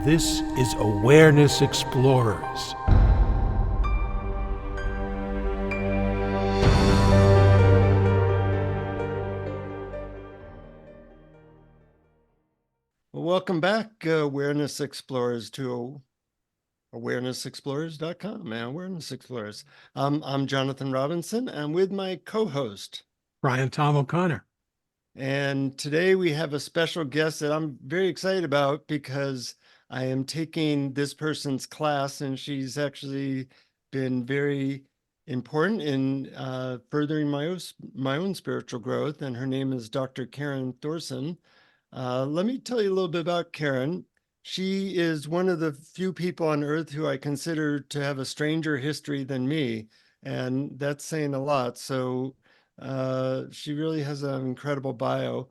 This is Awareness Explorers. Well, welcome back, Awareness Explorers, to awarenessexplorers.com and Awareness Explorers. I'm Jonathan Robinson. I'm with my co-host, Brian Tom O'Connor. and today we have a special guest that I'm very excited about because I am taking this person's class, and she's actually been very important in furthering my own spiritual growth. And her name is Dr. Karen Thorson. Let me tell you a little bit about Karen. She is one of the few people on earth who I consider to have a stranger history than me, and that's saying a lot. So she really has an incredible bio.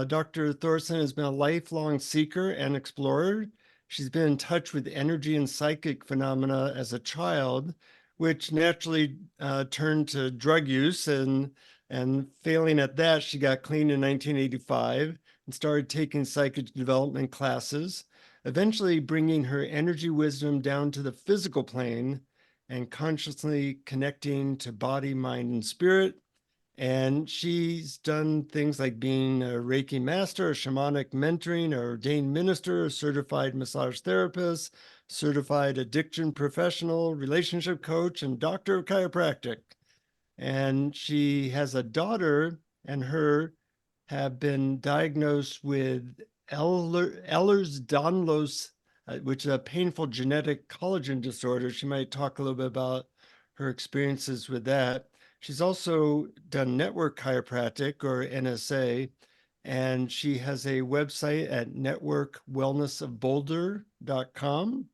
Dr. Thorson has been a lifelong seeker and explorer. She's been in touch with energy and psychic phenomena as a child, which naturally turned to drug use, and failing at that, she got clean in 1985 and started taking psychic development classes, eventually bringing her energy wisdom down to the physical plane and consciously connecting to body, mind, and spirit. And she's done things like being a Reiki master, a shamanic mentoring, a ordained minister, a certified massage therapist, certified addiction professional, relationship coach, and doctor of chiropractic. And she has a daughter, and her have been diagnosed with Ehlers-Danlos, which is a painful genetic collagen disorder. She might talk a little bit about her experiences with that. She's also done network chiropractic, or NSA, and she has a website at networkwellnessofboulder.com,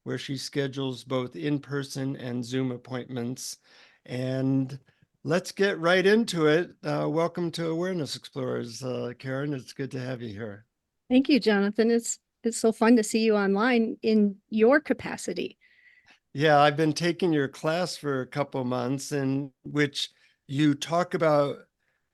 where she schedules both in-person and Zoom appointments. And let's get right into it. Welcome to Awareness Explorers, Karen. It's good to have you here. Thank you, Jonathan. It's so fun to see you online in your capacity. Yeah, I've been taking your class for a couple months, in which you talk about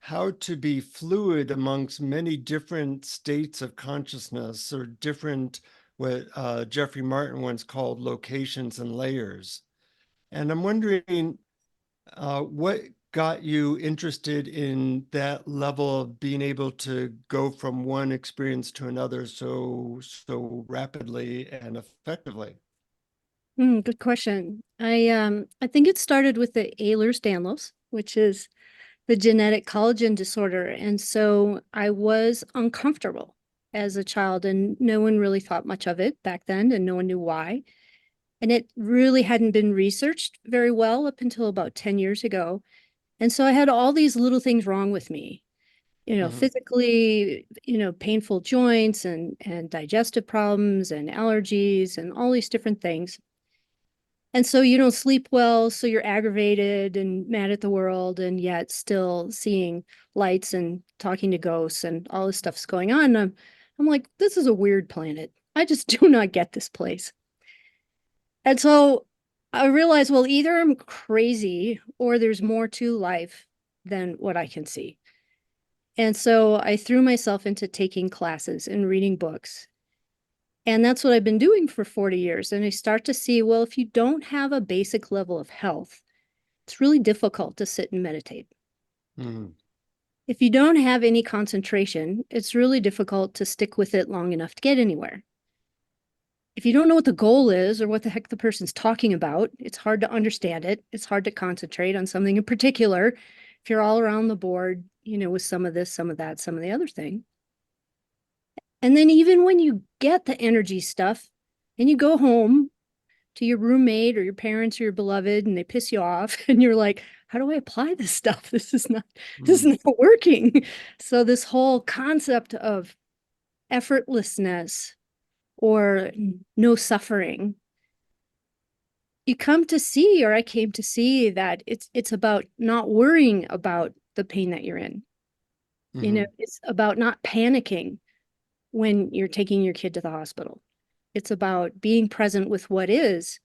how to be fluid amongst many different states of consciousness, or different, what Jeffrey Martin once called locations and layers. And I'm wondering, what got you interested in that level of being able to go from one experience to another so rapidly and effectively? Good question. I think it started with the Ehlers-Danlos, which is the genetic collagen disorder. And so I was uncomfortable as a child, and no one really thought much of it back then, and no one knew why. And it really hadn't been researched very well up until about 10 years ago. And so I had all these little things wrong with me, physically, painful joints and digestive problems and allergies and all these different things. And so you don't sleep well, so you're aggravated and mad at the world, and yet still seeing lights and talking to ghosts and all this stuff's going on. I'm like, this is a weird planet. I just do not get this place. And so I realized, well, either I'm crazy or there's more to life than what I can see. And so I threw myself into taking classes and reading books. And that's what I've been doing for 40 years. And I start to see, well, if you don't have a basic level of health, it's really difficult to sit and meditate. Mm-hmm. If you don't have any concentration, it's really difficult to stick with it long enough to get anywhere. If you don't know what the goal is or what the heck the person's talking about, it's hard to understand it. It's hard to concentrate on something in particular if you're all around the board, with some of this, some of that, some of the other thing. And then even when you get the energy stuff and you go home to your roommate or your parents or your beloved and they piss you off and you're like, how do I apply this stuff? This is not working. So this whole concept of effortlessness or no suffering, you come to see, or I came to see, that it's about not worrying about the pain that you're in. Mm-hmm. It's about not panicking when you're taking your kid to the hospital. It's about being present with what is.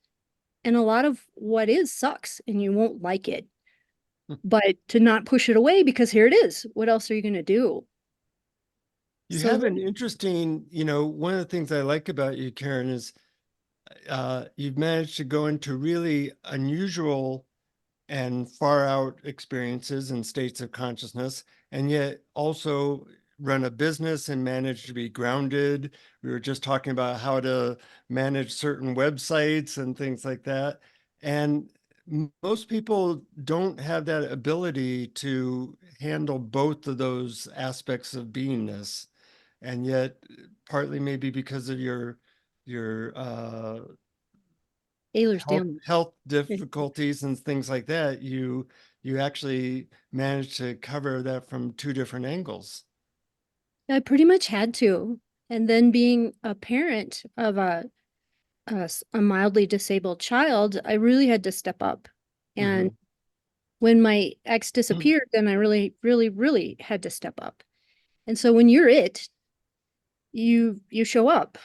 And a lot of what is sucks and you won't like it. But to not push it away, because here it is. What else are you going to do? You So have an interesting, one of the things I like about you, Karen, is you've managed to go into really unusual and far out experiences and states of consciousness, and yet also run a business and manage to be grounded. We were just talking about how to manage certain websites and things like that. And most people don't have that ability to handle both of those aspects of beingness. And yet, partly maybe because of your health Ehlers-Danlos. health difficulties and things like that, you actually managed to cover that from two different angles. I pretty much had to. And then being a parent of a mildly disabled child, I really had to step up. And Mhm. when my ex disappeared, then I really, really, really had to step up. And so when you're it, you show up.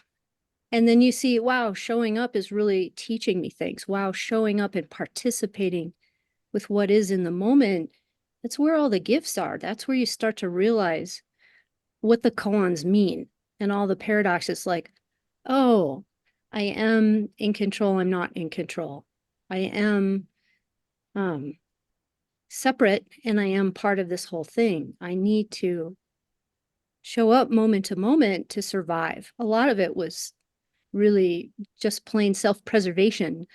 And then you see, wow, showing up is really teaching me things. Wow, showing up and participating with what is in the moment, that's where all the gifts are. That's where you start to realize what the koans mean and all the paradoxes like, oh, I am in control, I'm not in control. I am um, separate and I am part of this whole thing. I need to show up moment to moment to survive. A lot of it was really just plain self-preservation.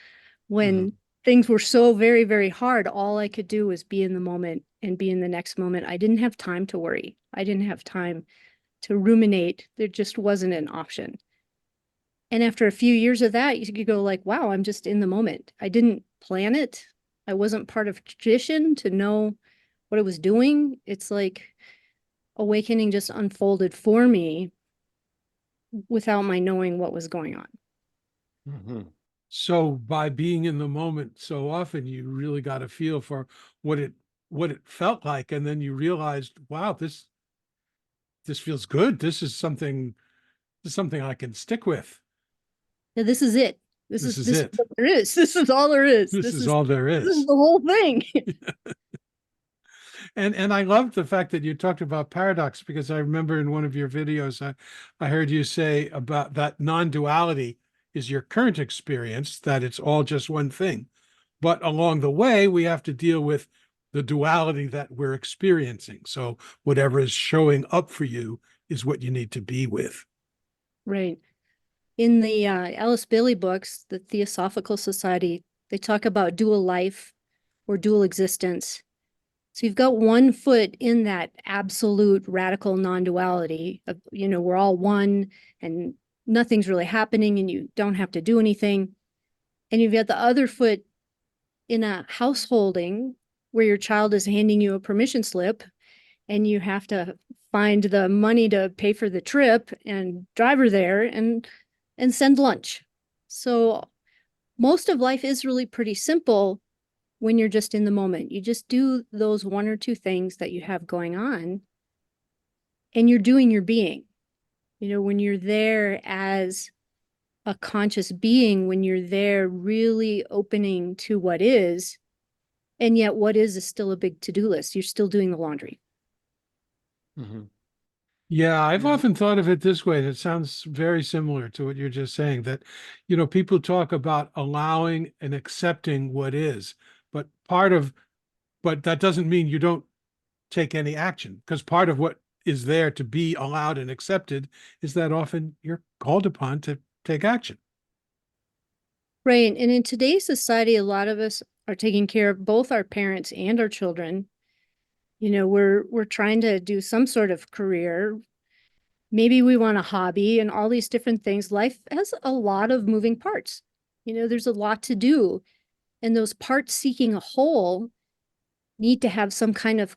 When Mhm. things were so very, very hard, all I could do was be in the moment and be in the next moment. I didn't have time to worry. I didn't have time to ruminate. There just wasn't an option. And after a few years of that, you could go like, wow, I'm just in the moment. I didn't plan it. I wasn't part of tradition to know what I was doing. It's like awakening just unfolded for me without my knowing what was going on. Mhm. So by being in the moment so often, you really got a feel for what it what it felt like, and then you realized, wow, this feels good. This is something I can stick with. Now, this is it. This This is is this is it. what there is. This is all there is. This is all there This is is. the whole thing. And I love the fact that you talked about paradox, because I remember in one of your videos, I heard you say about that non-duality is your current experience, that it's all just one thing. But along the way, we have to deal with the duality that we're experiencing. So whatever is showing up for you is what you need to be with. Right. In the Alice Bailey books, the Theosophical Society, they talk about dual life or dual existence. So you've got one foot in that absolute radical non-duality of, we're all one and nothing's really happening and you don't have to do anything. And you've got the other foot in a householding where your child is handing you a permission slip and you have to find the money to pay for the trip and drive her there and send lunch. So most of life is really pretty simple when you're just in the moment. You just do those one or two things that you have going on and you're doing your being. When you're there as a conscious being, when you're there really opening to what is, and yet what is still a big to-do list. You're still doing the laundry. Mhm. Yeah, I've Yeah. often thought of it this way, and it sounds very similar to what you're just saying, that, people talk about allowing and accepting what is, but but that doesn't mean you don't take any action, because part of what is there to be allowed and accepted is that often you're called upon to take action. Right. And in today's society, a lot of us are taking care of both our parents and our children. We're trying to do some sort of career. Maybe we want a hobby and all these different things. Life has a lot of moving parts. There's a lot to do. And those parts seeking a whole need to have some kind of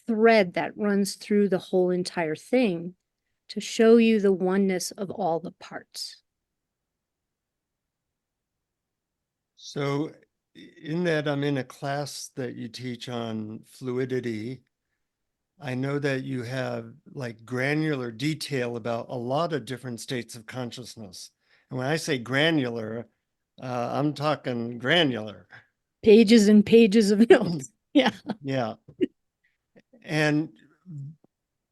thread that runs through the whole entire thing to show you the oneness of all the parts. So in that I'm in a class that you teach on fluidity. I know that you have like granular detail about a lot of different states of consciousness. And when I say granular, I'm talking granular. Pages and pages of notes. Yeah. Yeah. And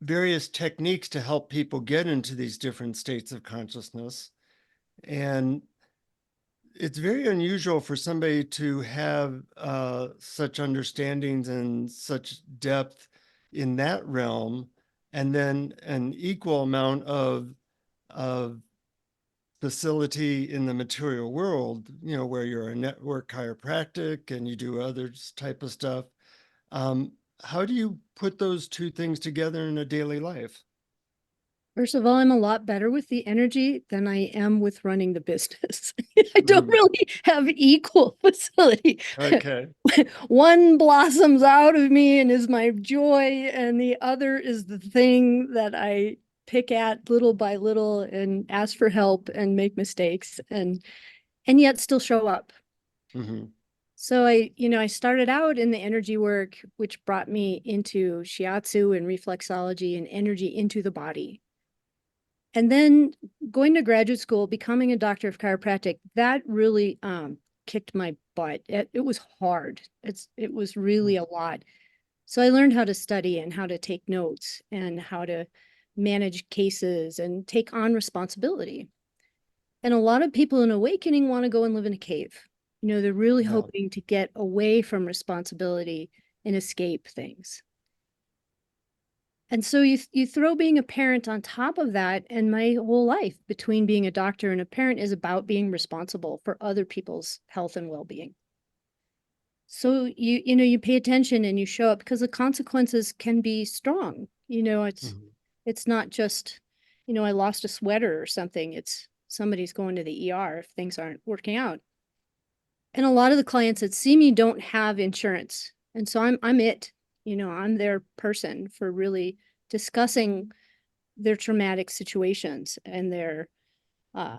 various techniques to help people get into these different states of consciousness. And it's very unusual for somebody to have such understandings and such depth in that realm, and then an equal amount of facility in the material world, you know, where you're a network chiropractic and you do other type of stuff. How do you put those two things together in a daily life? First of all, I'm a lot better with the energy than I am with running the business. I don't Mm. really have equal facility. Okay. One blossoms out of me and is my joy, and the other is the thing that I pick at little by little and ask for help and make mistakes and yet still show up. Mm-hmm. So I started out in the energy work, which brought me into shiatsu and reflexology and energy into the body. And then going to graduate school, becoming a doctor of chiropractic, that really kicked my butt. It was hard. It was really a lot. So I learned how to study and how to take notes and how to manage cases and take on responsibility. And a lot of people in awakening want to go and live in a cave. They're really Yeah. hoping to get away from responsibility and escape things. And so you throw being a parent on top of that, and my whole life between being a doctor and a parent is about being responsible for other people's health and well-being. So you pay attention and you show up because the consequences can be strong. Mm-hmm. It's not just, I lost a sweater or something. It's somebody's going to the ER if things aren't working out. And a lot of the clients that see me don't have insurance. And so I'm it. I'm their person for really discussing their traumatic situations and their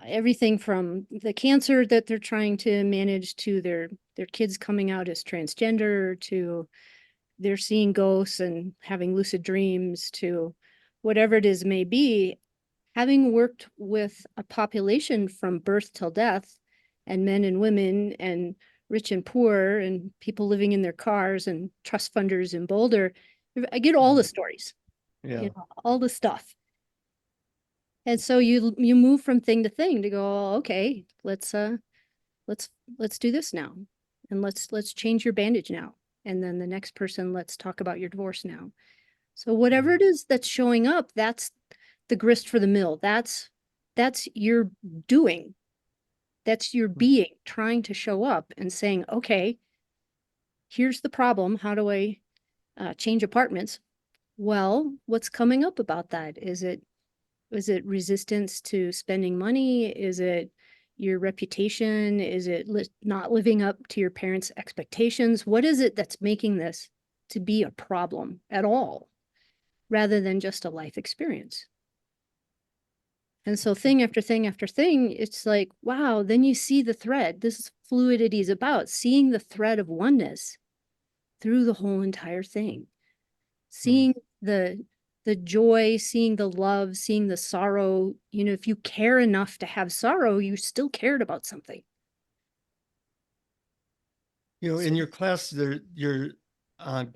everything from the cancer that they're trying to manage to their kids coming out as transgender to they're seeing ghosts and having lucid dreams to whatever it is may be. Having worked with a population from birth till death, and men and women and rich and poor and people living in their cars and trust funders in Boulder, I get all the stories, Yeah. all the stuff. And so you move from thing to thing to go, oh, okay, let's do this now. And let's change your bandage now. And then the next person, let's talk about your divorce now. So whatever it is that's showing up, that's the grist for the mill. That's your doing. That's your being trying to show up and saying, okay, here's the problem. How do I change apartments? Well, what's coming up about that? Is it resistance to spending money? Is it your reputation? Is it not living up to your parents' expectations? What is it that's making this to be a problem at all, rather than just a life experience? And so thing after thing after thing, it's like, wow, then you see the thread. This is fluidity is about seeing the thread of oneness through the whole entire thing. Seeing the joy, seeing the love, seeing the sorrow. If you care enough to have sorrow, you still cared about something. In your class, you're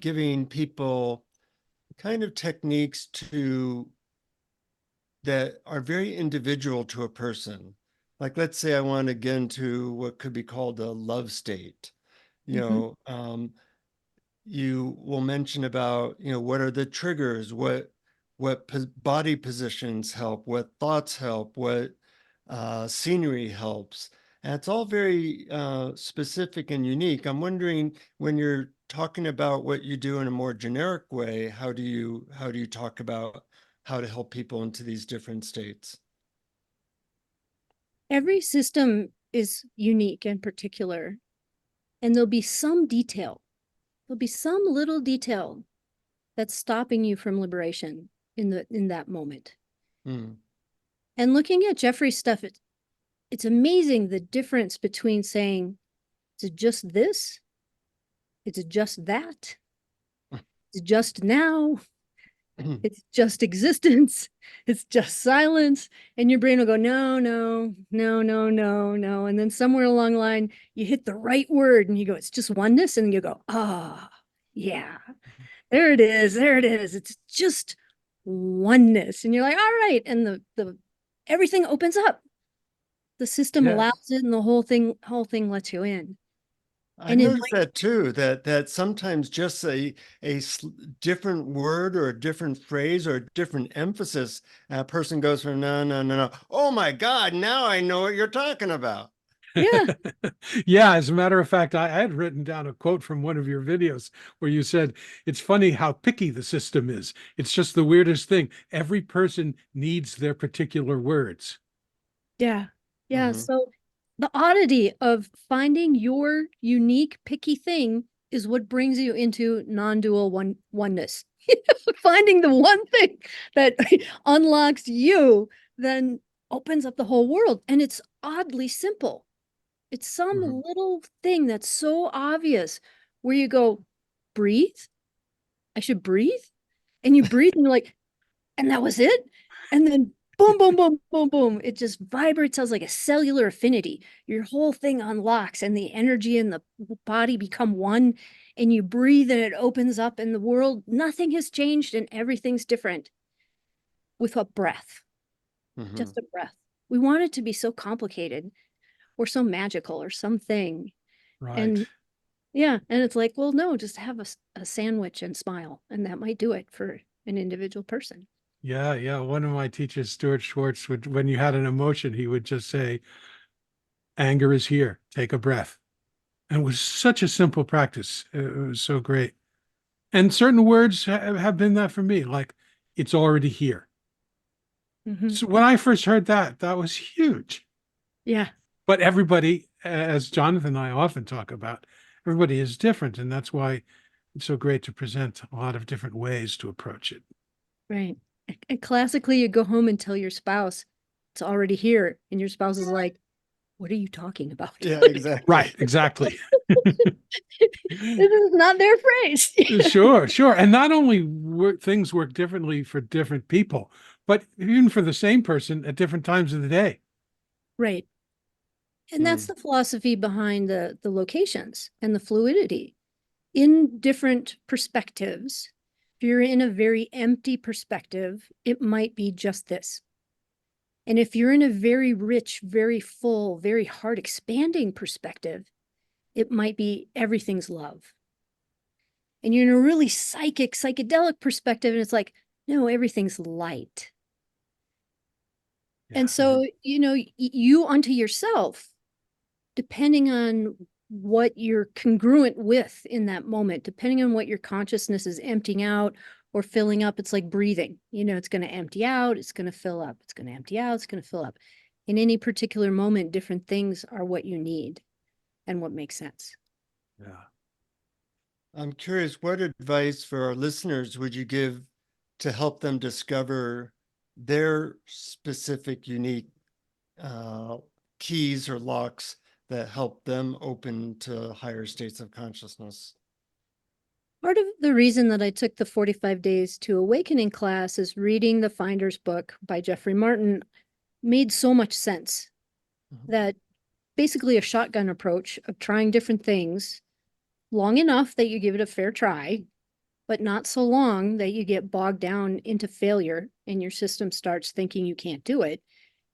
giving people kind of techniques that are very individual to a person. Like, let's say I want to get into what could be called a love state. You will mention about, what are the triggers, what body positions help, what thoughts help, what scenery helps. And it's all very specific and unique. I'm wondering, when you're talking about what you do in a more generic way, how do you talk about how to help people into these different states? Every system is unique and particular, and there'll be some detail. There'll be some little detail that's stopping you from liberation in that moment. Mm. And looking at Jeffrey's stuff, it's amazing the difference between saying, is it just this? Is it just that? It's just now. It's just existence. It's just silence. And your brain will go, no, no, no, no, no, no. And then somewhere along the line, you hit the right word and you go, it's just oneness. And you go, ah, oh, yeah, there it is. There it is. It's just oneness. And you're like, all right. And the everything opens up. The system Yes. allows it and the whole thing lets you in. I And noticed that too, that sometimes just a different word or a different phrase or a different emphasis, a person goes from no, no, no, no. Oh my God, now I know what you're talking about. yeah, Yeah, as a matter of fact, I had written down a quote from one of your videos where you said, it's funny how picky the system is. It's just the weirdest thing. Every person needs their particular words. yeah, yeah. Mhm. So the oddity of finding your unique picky thing is what brings you into non-dual oneness. Finding the one thing that unlocks you then opens up the whole world. And it's oddly simple. It's some Mhm. little thing that's so obvious where you go, breathe. I should breathe. And you breathe and you're like, and that was it. And then boom, boom, boom, boom, boom. It just vibrates as like a cellular affinity. Your whole thing unlocks and the energy and the body become one. And you breathe and it opens up and the world, nothing has changed and everything's different with a breath, Mhm. just a breath. We want it to be so complicated or so magical or something. Right. And yeah, and it's like, well, no, just have a sandwich and smile. And that might do it for an individual person. Yeah, yeah. One of my teachers, Stuart Schwartz, would, when you had an emotion, he would just say, anger is here. Take a breath. And it was such a simple practice. It was so great. And certain words have been that for me, like it's already here. Mhm. So when I first heard that, that was huge. Yeah. But everybody, as Jonathan and I often talk about, everybody is different. And that's why it's so great to present a lot of different ways to approach it. Right. And classically, you go home and tell your spouse it's already here. And your spouse is like, what are you talking about? Yeah, exactly. Right, exactly. This is not their phrase. Sure, sure. And not only things work differently for different people, but even for the same person at different times of the day. Right. And that's Mm. the philosophy behind the locations and the fluidity. In different perspectives, if you're in a very empty perspective, it might be just this. And if you're in a very rich, very full, very heart expanding perspective, it might be everything's love. And you're in a really psychic, psychedelic perspective, and it's like, no, everything's light. Yeah. And so, you unto yourself, depending on what you're congruent with in that moment, depending on what your consciousness is emptying out or filling up, it's like breathing. It's going to empty out, it's going to fill up, it's going to empty out, it's going to fill up. In any particular moment, different things are what you need and what makes sense. Yeah. I'm curious, what advice for our listeners would you give to help them discover their specific, unique uh, keys or locks that help them open to higher states of consciousness? Part of the reason that I took the 45 Days to Awakening class is reading the Finder's book by Jeffrey Martin made so much sense Mhm. that basically a shotgun approach of trying different things long enough that you give it a fair try, but not so long that you get bogged down into failure and your system starts thinking you can't do it.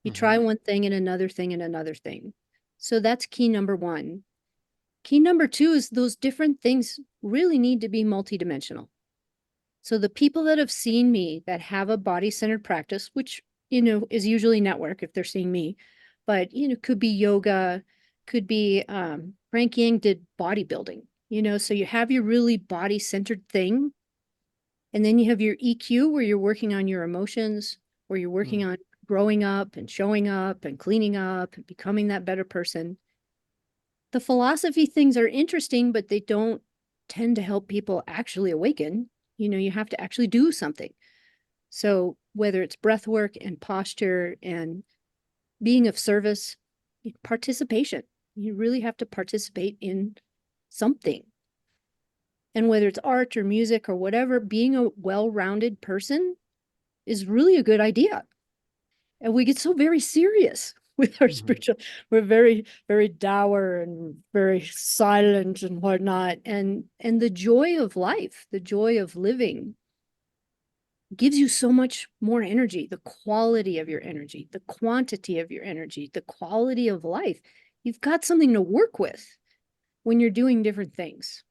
You try one thing and another thing and another thing. So that's key number one. Key number two is those different things really need to be multidimensional. So the people that have seen me that have a body-centered practice, which, is usually network if they're seeing me, but, could be yoga, could be, Frank Yang did bodybuilding, so you have your really body-centered thing. And then you have your EQ where you're working on your emotions, where you're working on growing up and showing up and cleaning up and becoming that better person. The philosophy things are interesting, but they don't tend to help people actually awaken. You have to actually do something. So whether it's breath work and posture and being of service, participation, you really have to participate in something. And whether it's art or music or whatever, being a well-rounded person is really a good idea. And we get so very serious with our spiritual, we're very, very dour and very silent and whatnot. And the joy of life, the joy of living gives you so much more energy, the quality of your energy, the quantity of your energy, the quality of life. You've got something to work with when you're doing different things.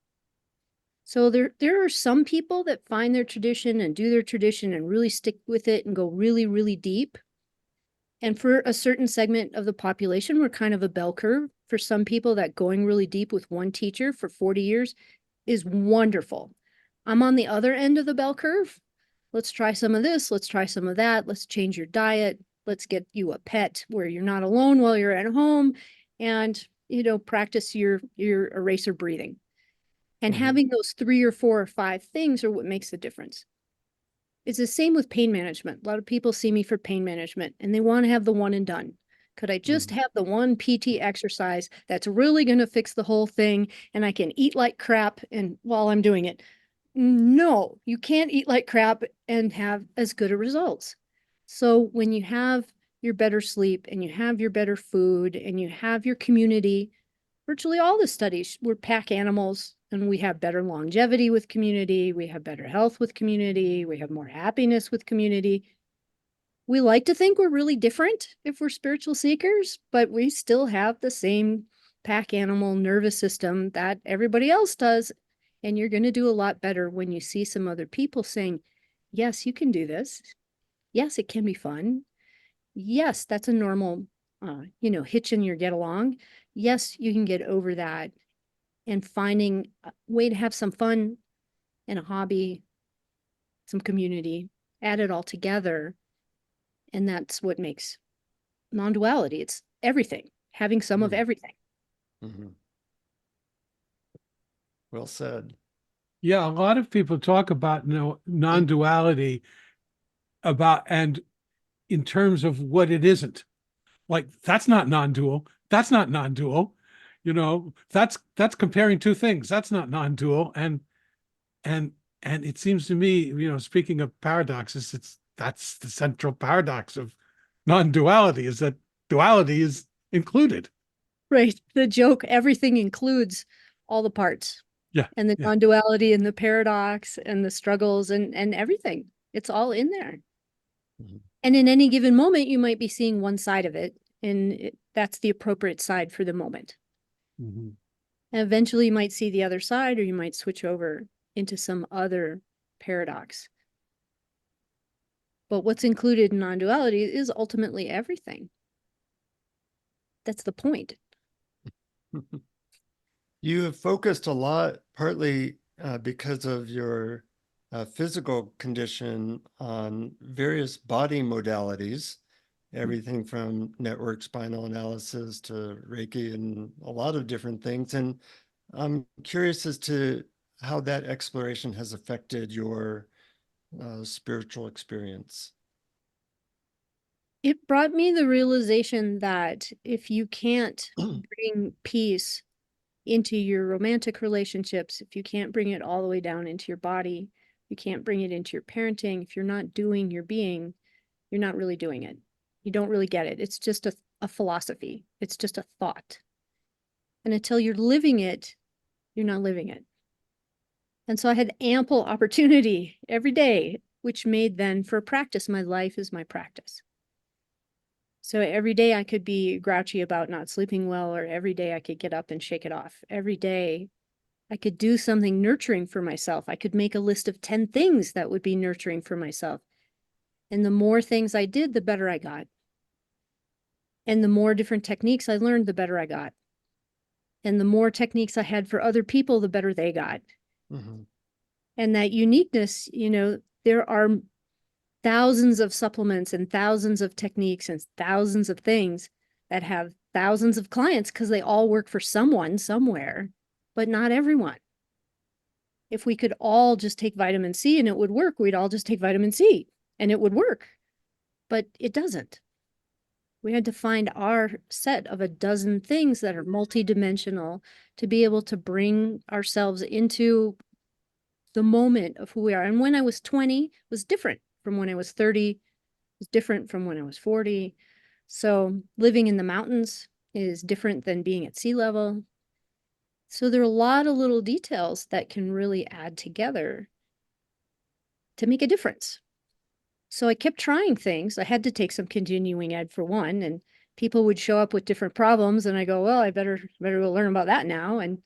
So there are some people that find their tradition and do their tradition and really stick with it and go really, really deep. And for a certain segment of the population, we're kind of a bell curve. For some people, that going really deep with one teacher for 40 years is wonderful. I'm on the other end of the bell curve. Let's try some of this. Let's try some of that. Let's change your diet. Let's get you a pet where you're not alone while you're at home, and, practice your eraser breathing. And having those 3 or 4 or 5 things are what makes the difference. It's the same with pain management. A lot of people see me for pain management and they want to have the one and done. Could I just have the one PT exercise that's really going to fix the whole thing and I can eat like crap and while I'm doing it? No, you can't eat like crap and have as good a results. So when you have your better sleep and you have your better food and you have your community, virtually all the studies, we're pack animals and we have better longevity with community. We have better health with community. We have more happiness with community. We like to think we're really different if we're spiritual seekers, but we still have the same pack animal nervous system that everybody else does. And you're going to do a lot better when you see some other people saying, yes, you can do this. Yes, it can be fun. Yes, that's a normal, hitch in your get along. Yes, you can get over that, and finding a way to have some fun and a hobby, some community, add it all together. And that's what makes non-duality. It's everything, having some of everything. Well said. Yeah, a lot of people talk about non-duality and in terms of what it isn't. Like, that's not non-dual. That's not non-dual. That's comparing two things. That's not non-dual. And it seems to me, speaking of paradoxes, that's the central paradox of non-duality, is that duality is included. Right. The joke, everything includes all the parts. Yeah. And the non-duality and the paradox and the struggles and everything. It's all in there. And in any given moment, you might be seeing one side of it, and that's the appropriate side for the moment. And eventually you might see the other side, or you might switch over into some other paradox. But what's included in non-duality is ultimately everything. That's the point. You have focused a lot, partly because of your physical condition, on various body modalities, everything from network spinal analysis to Reiki and a lot of different things. And I'm curious as to how that exploration has affected your spiritual experience. It brought me the realization that if you can't bring peace into your romantic relationships, if you can't bring it all the way down into your body, you can't bring it into your parenting, if you're not doing your being, you're not really doing it. You don't really get it. It's just a philosophy. It's just a thought. And until you're living it, you're not living it. And so I had ample opportunity every day, which made then for practice, my life is my practice. So every day I could be grouchy about not sleeping well, or every day I could get up and shake it off. Every day I could do something nurturing for myself. I could make a list of 10 things that would be nurturing for myself. And the more things I did, the better I got. And the more different techniques I learned, the better I got. And the more techniques I had for other people, the better they got. And that uniqueness, there are thousands of supplements and thousands of techniques and thousands of things that have thousands of clients because they all work for someone somewhere, but not everyone. If we could all just take vitamin C and it would work, we'd all just take vitamin C and it would work. But it doesn't. We had to find our set of a dozen things that are multidimensional to be able to bring ourselves into the moment of who we are. And when I was 20 was different from when I was 30, was different from when I was 40. So living in the mountains is different than being at sea level. So there are a lot of little details that can really add together to make a difference. So I kept trying things. I had to take some continuing ed for one, and people would show up with different problems, and I go, well, I better go learn about that now. And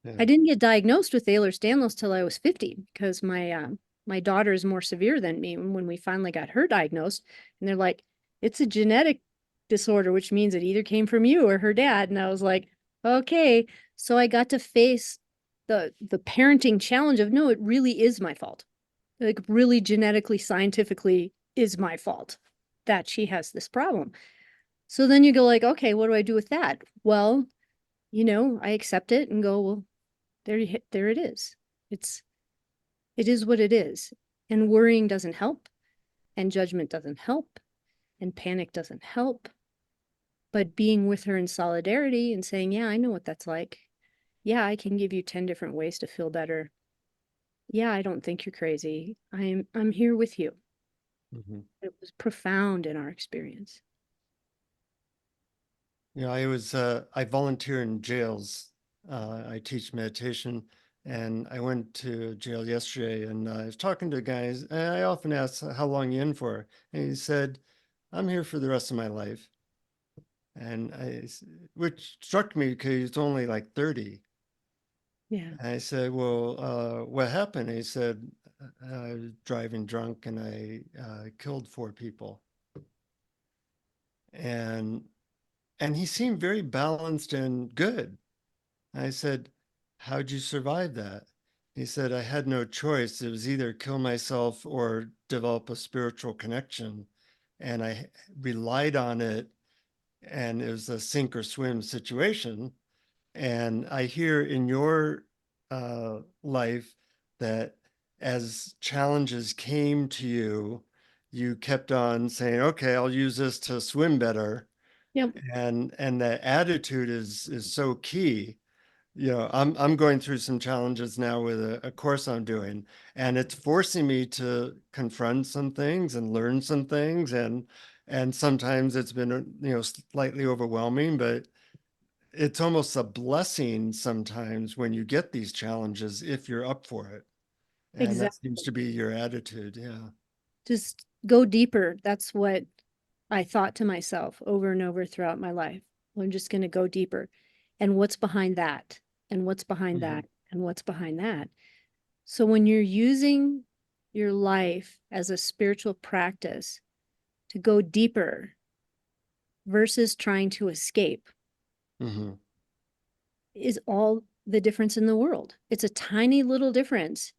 Yeah. I didn't get diagnosed with Ehlers-Danlos till I was 50 because my daughter is more severe than me. And when we finally got her diagnosed, and they're like, it's a genetic disorder, which means it either came from you or her dad. And I was like, okay. So I got to face the parenting challenge of, no, it really is my fault. Like, really genetically, scientifically is my fault that she has this problem. So then you go like, okay, what do I do with that? Well, I accept it and go, well, there it is. It is what it is. And worrying doesn't help, and judgment doesn't help, and panic doesn't help. But being with her in solidarity and saying, yeah, I know what that's like. Yeah, I can give you 10 different ways to feel better. Yeah, I don't think you're crazy. I'm here with you. Mhm. It was profound in our experience. I volunteer in jails. I teach meditation, and I went to jail yesterday, and I was talking to guys, and I often ask, how long you in for? And he said, I'm here for the rest of my life. And which struck me because he's only like 30. Yeah. And I said, well, what happened? And he said, I was driving drunk and I killed 4 people. And he seemed very balanced and good. I said, how'd you survive that? He said, I had no choice. It was either kill myself or develop a spiritual connection. And I relied on it, and it was a sink or swim situation. And I hear in your life that as challenges came to you, you kept on saying, okay, I'll use this to swim better. Yep. And that attitude is so key. I'm going through some challenges now with a course I'm doing, and it's forcing me to confront some things and learn some things, and sometimes it's been slightly overwhelming, but it's almost a blessing sometimes when you get these challenges if you're up for it. And that Exactly. seems to be your attitude. Yeah. Just go deeper. That's what I thought to myself over and over throughout my life. I'm just going to go deeper. And what's behind that? And what's behind that? And what's behind that? So when you're using your life as a spiritual practice to go deeper versus trying to escape Mm-hmm. is all the difference in the world. It's a tiny little difference.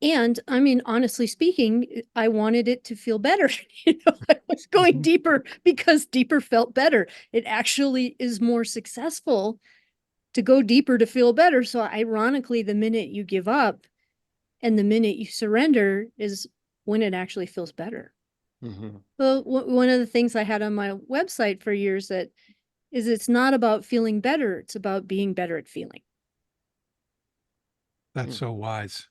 And I mean, honestly speaking, I wanted it to feel better. I was going deeper because deeper felt better. It actually is more successful to go deeper to feel better. So ironically, the minute you give up and the minute you surrender is when it actually feels better. Mm-hmm. Well, one of the things I had on my website for years that is it's not about feeling better. It's about being better at feeling. That's so wise.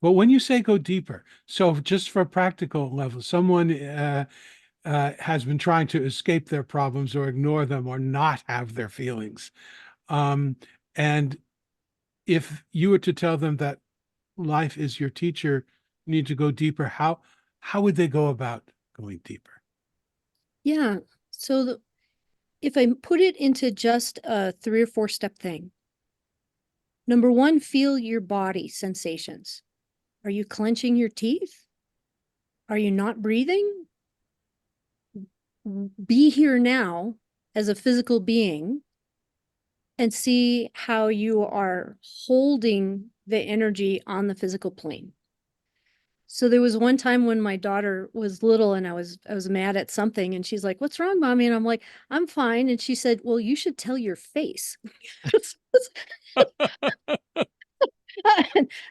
But when you say go deeper, so just for a practical level, someone has been trying to escape their problems or ignore them or not have their feelings. And if you were to tell them that life is your teacher, you need to go deeper, how would they go about going deeper? Yeah. So if I put it into just a 3 or 4 step thing, number 1, feel your body sensations. Are you clenching your teeth? Are you not breathing? Be here now as a physical being and see how you are holding the energy on the physical plane. So there was one time when my daughter was little and I was mad at something, and she's like, "What's wrong, mommy?" And I'm like, "I'm fine." And she said, "Well, you should tell your face."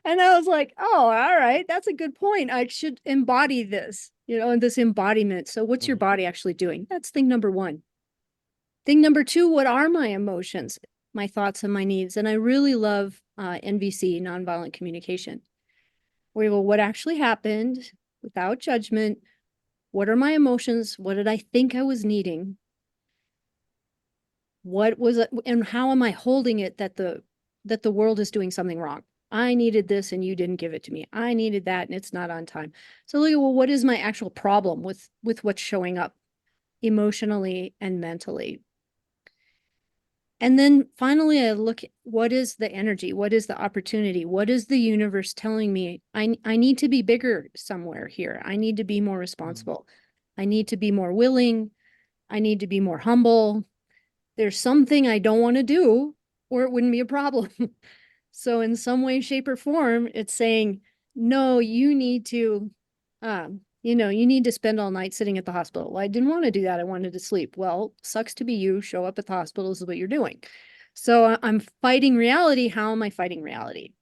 And I was like, "Oh, all right, that's a good point. I should embody this, and this embodiment." So what's your body actually doing? That's thing number 1. Thing number 2, what are my emotions, my thoughts and my needs? And I really love NVC, Nonviolent Communication, where you go, what actually happened without judgment? What are my emotions? What did I think I was needing? What was it, and how am I holding it that the world is doing something wrong? I needed this and you didn't give it to me. I needed that and it's not on time. So look at, well, what is my actual problem with what's showing up emotionally and mentally? And then finally, I look at what is the energy? What is the opportunity? What is the universe telling me? I need to be bigger somewhere here. I need to be more responsible. I need to be more willing. I need to be more humble. There's something I don't want to do, or it wouldn't be a problem. So in some way, shape, or form, it's saying, no, you need to, you need to spend all night sitting at the hospital. Well, I didn't want to do that. I wanted to sleep. Well, sucks to be you. Show up at the hospital is what you're doing. So I'm fighting reality. How am I fighting reality?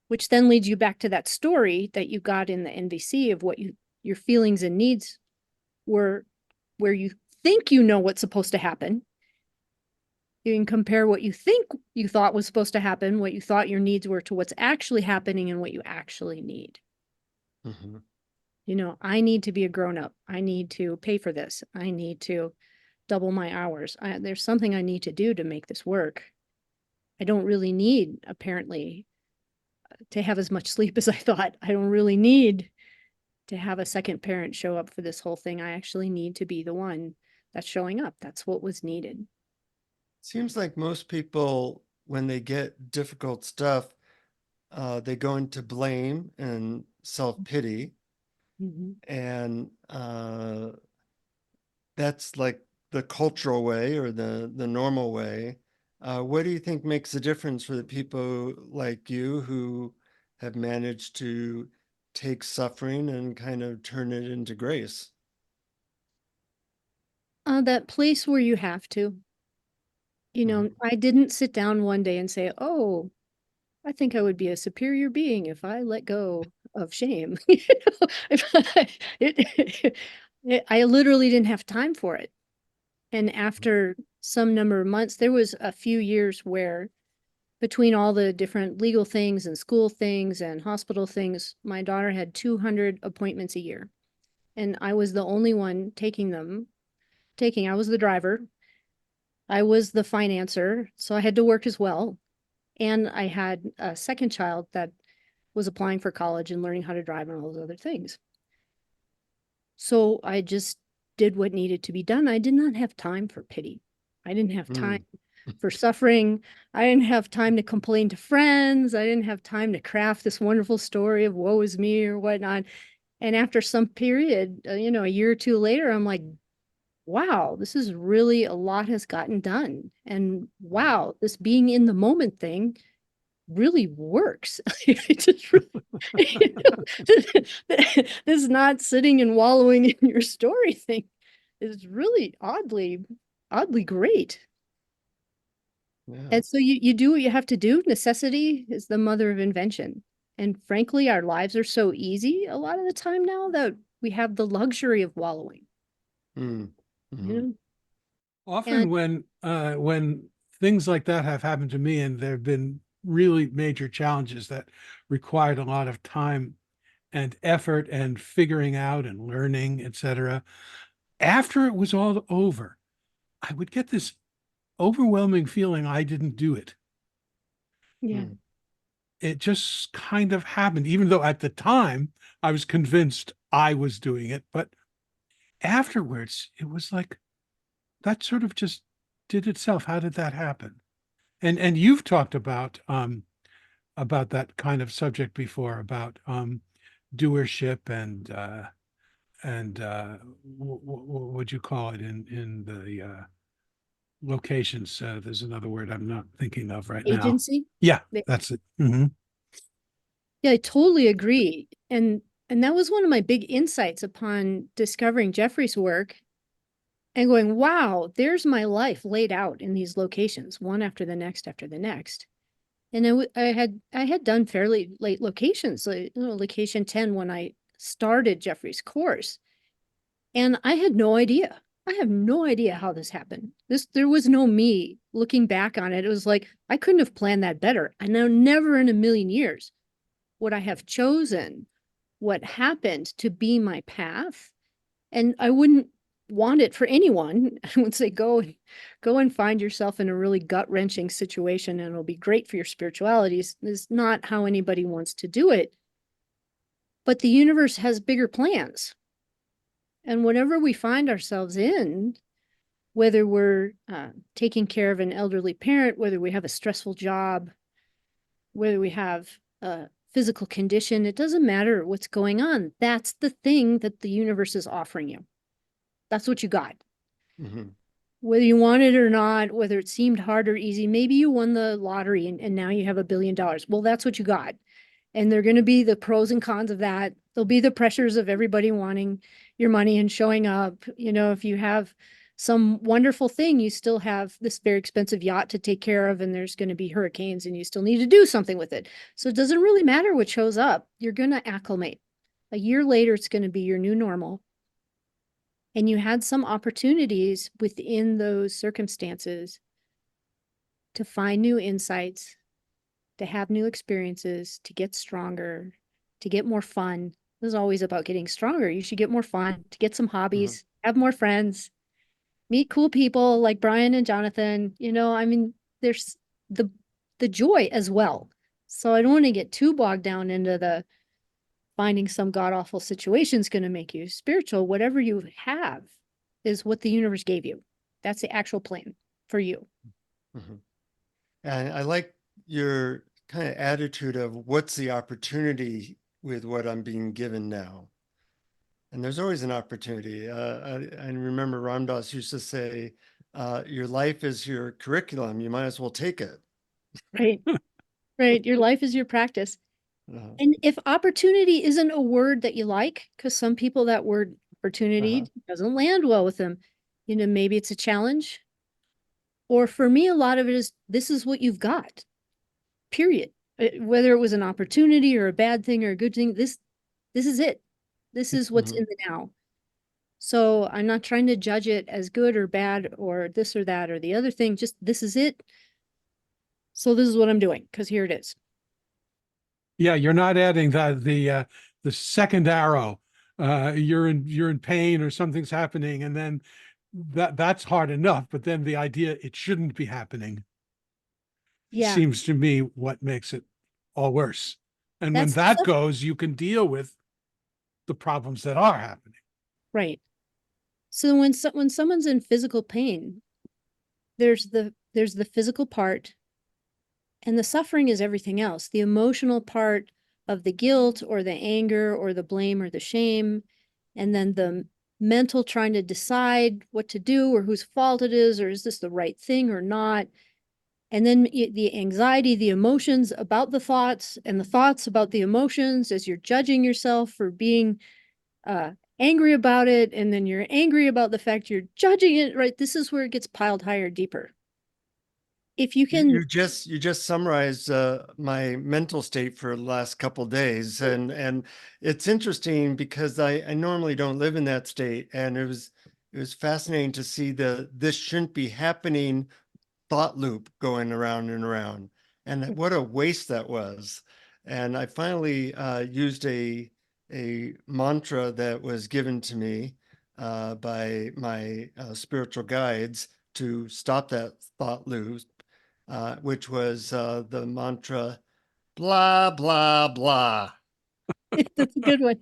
Which then leads you back to that story that you got in the NVC of what your feelings and needs were, where you think you know what's supposed to happen. You can compare what you think you thought was supposed to happen, what you thought your needs were, to what's actually happening and what you actually need. Mm-hmm. I need to be a grown-up. I need to pay for this. I need to double my hours. There's something I need to do to make this work. I don't really need, apparently, to have as much sleep as I thought. I don't really need to have a second parent show up for this whole thing. I actually need to be the one that's showing up. That's what was needed. Seems like most people, when they get difficult stuff, they go into blame and self-pity. Mm-hmm. And that's like the cultural way or the normal way. What do you think makes a difference for the people like you who have managed to take suffering and kind of turn it into grace? That place where you have to. I didn't sit down one day and say, oh, I think I would be a superior being if I let go of shame. I literally didn't have time for it. And after some number of months, there was a few years where between all the different legal things and school things and hospital things, my daughter had 200 appointments a year. And I was the only one taking them. I was the driver. I was the financer, so I had to work as well. And I had a second child that was applying for college and learning how to drive and all those other things. So I just did what needed to be done. I did not have time for pity. I didn't have time for suffering. I didn't have time to complain to friends. I didn't have time to craft this wonderful story of woe is me or whatnot. And after some period, a year or two later, I'm like, wow, this is really, a lot has gotten done. And wow, this being in the moment thing really works. It just really, this not sitting and wallowing in your story thing is really oddly great. Yeah. And so you do what you have to do. Necessity is the mother of invention. And frankly, our lives are so easy a lot of the time now that we have the luxury of wallowing. Mm-hmm. Often when things like that have happened to me, and there have been really major challenges that required a lot of time and effort and figuring out and learning, etc. After it was all over, I would get this overwhelming feeling I didn't do it. Yeah. It just kind of happened, even though at the time I was convinced I was doing it. But afterwards, it was like that sort of just did itself. How did that happen? And you've talked about that kind of subject before, about doership and what would you call it in the locations? There's another word I'm not thinking of right now. Agency. Yeah, that's it. Mm-hmm. Yeah, I totally agree. And that was one of my big insights upon discovering Jeffrey's work and going, wow, there's my life laid out in these locations, one after the next after the next. And I had done fairly late locations, like, location 10 when I started Jeffrey's course. And I had no idea. I have no idea how this happened. There was no me looking back on it. It was like, I couldn't have planned that better. I know never in a million years would I have chosen what happened to be my path. And I wouldn't want it for anyone. I would say go and find yourself in a really gut-wrenching situation and it'll be great for your spirituality. Is not how anybody wants to do it. But the universe has bigger plans. And whatever we find ourselves in, whether we're taking care of an elderly parent, whether we have a stressful job, whether we have a physical condition, it doesn't matter what's going on. That's the thing that the universe is offering you. That's what you got. Mm-hmm. Whether you want it or not, whether it seemed hard or easy, maybe you won the lottery and now you have $1 billion. Well, that's what you got. And there are going to be the pros and cons of that. There'll be the pressures of everybody wanting your money and showing up. You know, if you have some wonderful thing, you still have this very expensive yacht to take care of, and there's going to be hurricanes and you still need to do something with it. So it doesn't really matter what shows up. You're going to acclimate. A year later, it's going to be your new normal. And you had some opportunities within those circumstances to find new insights, to have new experiences, to get stronger, to get more fun. This is always about getting stronger. You should get more fun, to get some hobbies, have more friends, meet cool people like Brian and Jonathan. You know, I mean, there's the joy as well. So I don't want to get too bogged down into the finding some god-awful situation is going to make you spiritual. Whatever you have is what the universe gave you. That's the actual plan for you. Mm-hmm. And I like your kind of attitude of what's the opportunity with what I'm being given now. And there's always an opportunity. I remember Ram Dass used to say, your life is your curriculum. You might as well take it. Right. Right. Your life is your practice. And if opportunity isn't a word that you like, because some people that word opportunity doesn't land well with them, you know, maybe it's a challenge. Or for me, a lot of it is, this is what you've got, period. Whether it was an opportunity or a bad thing or a good thing, this is it. This is what's in the now. So I'm not trying to judge it as good or bad or this or that or the other thing, just this is it. So this is what I'm doing, because here it is. Yeah, you're not adding the second arrow. You're in pain or something's happening, and then that's hard enough. But then the idea it shouldn't be happening seems to me what makes it all worse. And when that goes, you can deal with the problems that are happening. Right. So when someone's in physical pain, there's the physical part. And the suffering is everything else. The emotional part of the guilt or the anger or the blame or the shame. And then the mental trying to decide what to do or whose fault it is, or is this the right thing or not? And then the anxiety, the emotions about the thoughts and the thoughts about the emotions as you're judging yourself for being angry about it. And then you're angry about the fact you're judging it, right? This is where it gets piled higher, deeper. If you can, you just summarized my mental state for the last couple of days, and it's interesting because I normally don't live in that state, and it was fascinating to see this shouldn't be happening thought loop going around and around, and what a waste that was. And I finally used a mantra that was given to me by my spiritual guides to stop that thought loop. Which was the mantra, blah, blah, blah. that's a good one.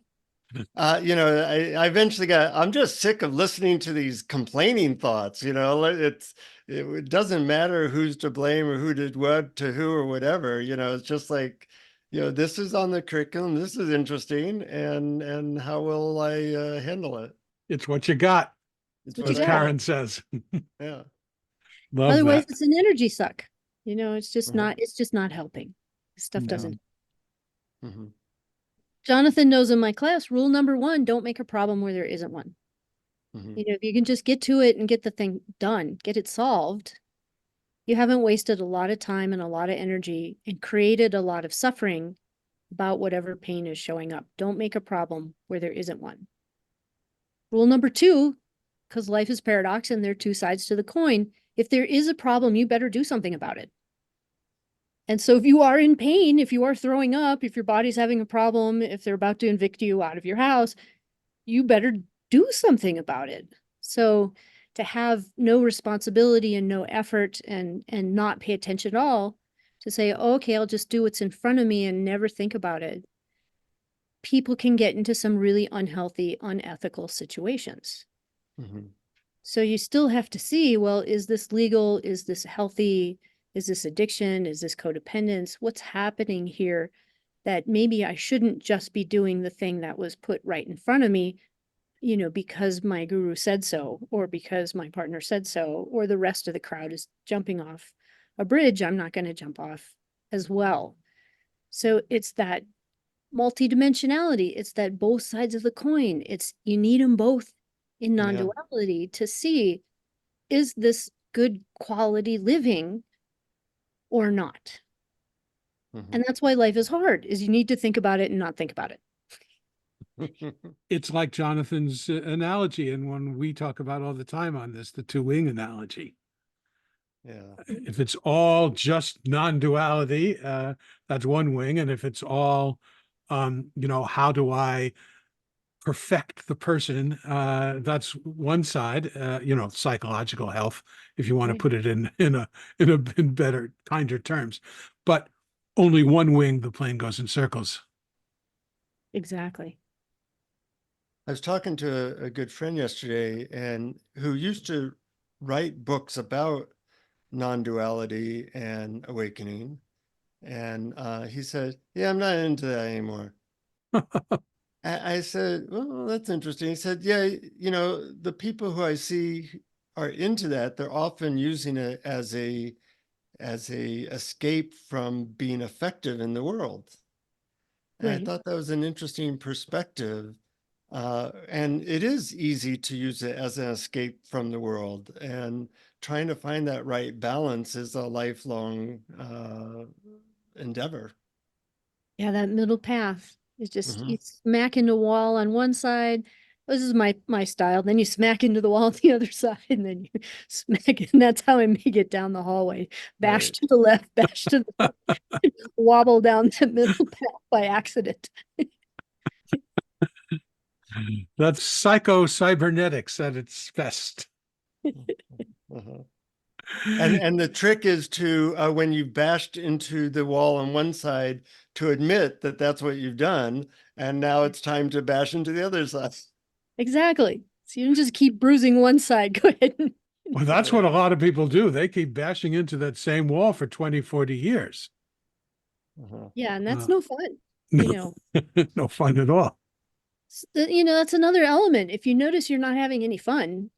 You know, I eventually I'm just sick of listening to these complaining thoughts, you know, it doesn't matter who's to blame or who did what to who or whatever, you know, it's just like, you know, this is on the curriculum, this is interesting, and how will I handle it? It's what you got. It's As Karen says. Yeah. Otherwise, it's an energy suck. You know, it's just not helping. Stuff doesn't. Jonathan knows in my class, rule number 1, don't make a problem where there isn't one. You know, if you can just get to it and get the thing done, get it solved, you haven't wasted a lot of time and a lot of energy and created a lot of suffering about whatever pain is showing up. Don't make a problem where there isn't one. Rule number 2, because life is paradox and there are two sides to the coin, if there is a problem, you better do something about it. And so if you are in pain, if you are throwing up, if your body's having a problem, if they're about to evict you out of your house, you better do something about it. So to have no responsibility and no effort and not pay attention at all, to say, oh, okay, I'll just do what's in front of me and never think about it. People can get into some really unhealthy, unethical situations. Mhm. So you still have to see, well, is this legal? Is this healthy? Is this addiction? Is this codependence? What's happening here that maybe I shouldn't just be doing the thing that was put right in front of me, you know, because my guru said so, or because my partner said so, or the rest of the crowd is jumping off a bridge, I'm not going to jump off as well. So it's that multidimensionality. It's that both sides of the coin. It's you need them both in Yeah. non-duality to see, is this good quality living or not? Mhm. And that's why life is hard, is you need to think about it and not think about it. It's like Jonathan's analogy, and one we talk about all the time on this, the two-wing analogy. Yeah. If it's all just non-duality, that's one wing. And if it's all, how do I perfect the person? That's one side, psychological health, if you want to Right. put it in better, kinder terms. But only one wing, the plane goes in circles. Exactly. I was talking to a good friend yesterday and who used to write books about non-duality and awakening. And he said, yeah, I'm not into that anymore. I said, well, that's interesting. He said, yeah, the people who I see are into that, they're often using it as a escape from being effective in the world. And I Right. thought that was an interesting perspective. And it is easy to use it as an escape from the world. And trying to find that right balance is a lifelong endeavor. Yeah, that middle path is just, Mhm. you smack into a wall on one side. This is my style. Then you smack into the wall on the other side, and then you smack, and that's how I make it down the hallway. Bash Right. to the left, bash to the right, wobble down that middle path by accident. That's psycho-cybernetics at its best. Uh-huh. And the trick is to when you've bashed into the wall on one side, to admit that that's what you've done, and now it's time to bash into the other side. Exactly. So you don't just keep bruising one side. Go ahead. Well, that's what a lot of people do. They keep bashing into that same wall for 20, 40 years. Uh-huh. Yeah, and that's Uh, no fun. You know, no fun at all. that's another element. If you notice you're not having any fun,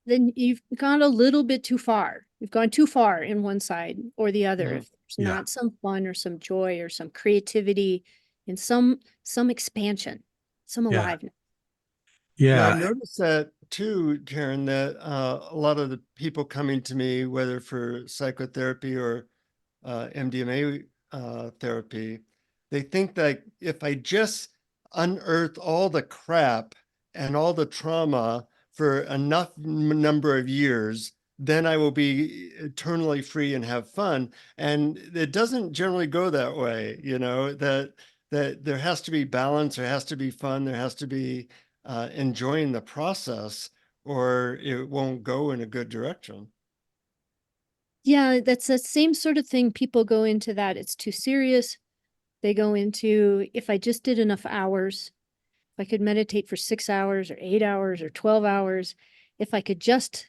then you've gone a little bit too far. You've gone too far in one side or the other. Mhm. If there's Yeah. not some fun or some joy or some creativity and some expansion, some Yeah. aliveness. Yeah, I've Yeah. noticed that too, Karen, that a lot of the people coming to me, whether for psychotherapy or MDMA therapy, they think that if I just unearth all the crap and all the trauma for enough number of years, then I will be eternally free and have fun. And it doesn't generally go that way, that there has to be balance, there has to be fun, there has to be enjoying the process, or it won't go in a good direction. Yeah, that's the same sort of thing. People go into that. It's too serious. They go into, if I just did enough hours, if I could meditate for 6 hours or 8 hours or 12 hours, if I could just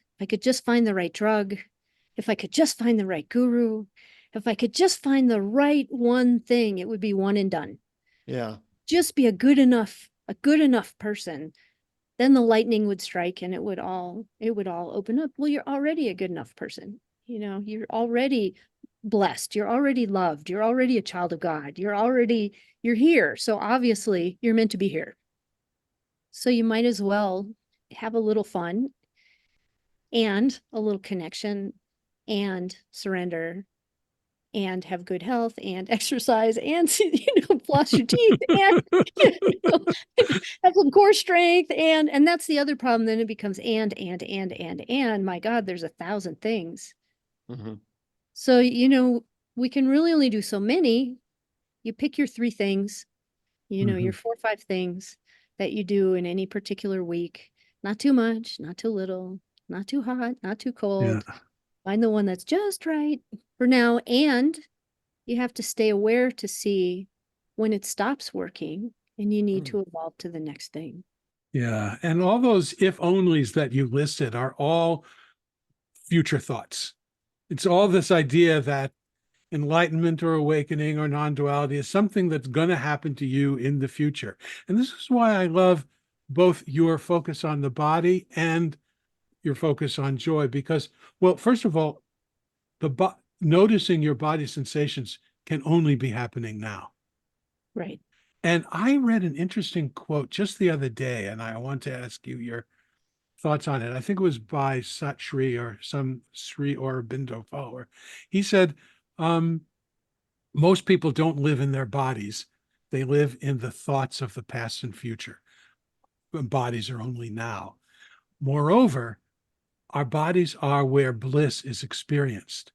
find the right drug, if I could just find the right guru, if I could just find the right one thing, it would be one and done. Yeah. Just be a good enough person, then the lightning would strike and it would all open up. Well, you're already a good enough person. You're already blessed. You're already loved. You're already a child of God. You're here. So obviously you're meant to be here. So you might as well have a little fun and a little connection and surrender and have good health and exercise and floss your teeth and have some core strength and that's the other problem. Then it becomes and my God, there's 1,000 things. Mhm. So we can really only do so many. You pick your 3 things, your Mhm. 4 or 5 things that you do in any particular week Not too much, not too little, not too hot, not too Yeah. cold. Find the one that's just right for now. And you have to stay aware to see when it stops working and you need Mm. to evolve to the next thing. Yeah. And all those if onlys that you listed are all future thoughts. It's all this idea that enlightenment or awakening or non-duality is something that's going to happen to you in the future. And this is why I love both your focus on the body and your focus on joy, because, well, first of all, noticing your body sensations can only be happening now. Right. And I read an interesting quote just the other day, and I want to ask you your thoughts on it. I think it was by Sat Shri or some Sri Aurobindo follower. He said, most people don't live in their bodies. They live in the thoughts of the past and future. Bodies are only now. Moreover, our bodies are where bliss is experienced.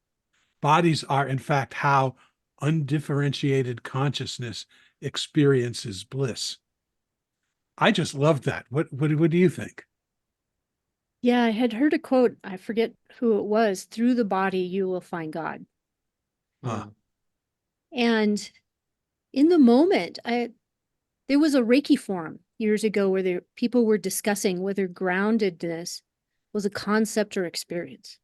Bodies are, in fact, how undifferentiated consciousness experiences bliss. I just loved that. What do you think? Yeah, I had heard a quote, I forget who it was, through the body you will find God. Mm. And in the moment, there was a Reiki forum years ago where people were discussing whether groundedness was a concept or experience.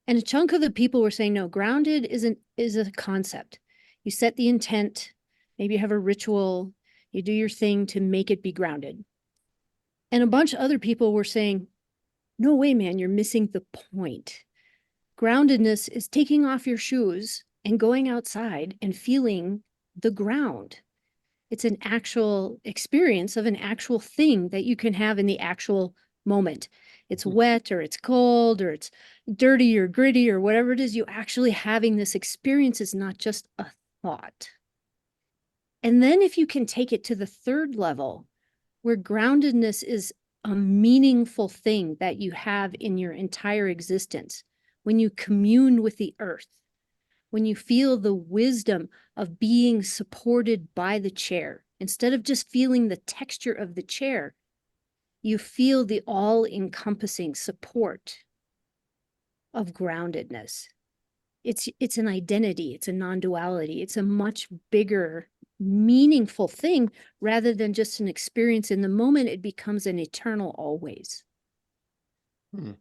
And a chunk of the people were saying, no, grounded is a concept. You set the intent, maybe you have a ritual, you do your thing to make it be grounded. And a bunch of other people were saying, no way, man, you're missing the point. Groundedness is taking off your shoes and going outside and feeling the ground. It's an actual experience of an actual thing that you can have in the actual moment. It's wet or it's cold or it's dirty or gritty or whatever it is. You actually having this experience is not just a thought. And then if you can take it to the third level, where groundedness is a meaningful thing that you have in your entire existence, when you commune with the earth, when you feel the wisdom of being supported by the chair, instead of just feeling the texture of the chair, you feel the all-encompassing support of groundedness. It's an identity, it's a non-duality, it's a much bigger, meaningful thing rather than just an experience in the moment. It becomes an eternal always. Hmm.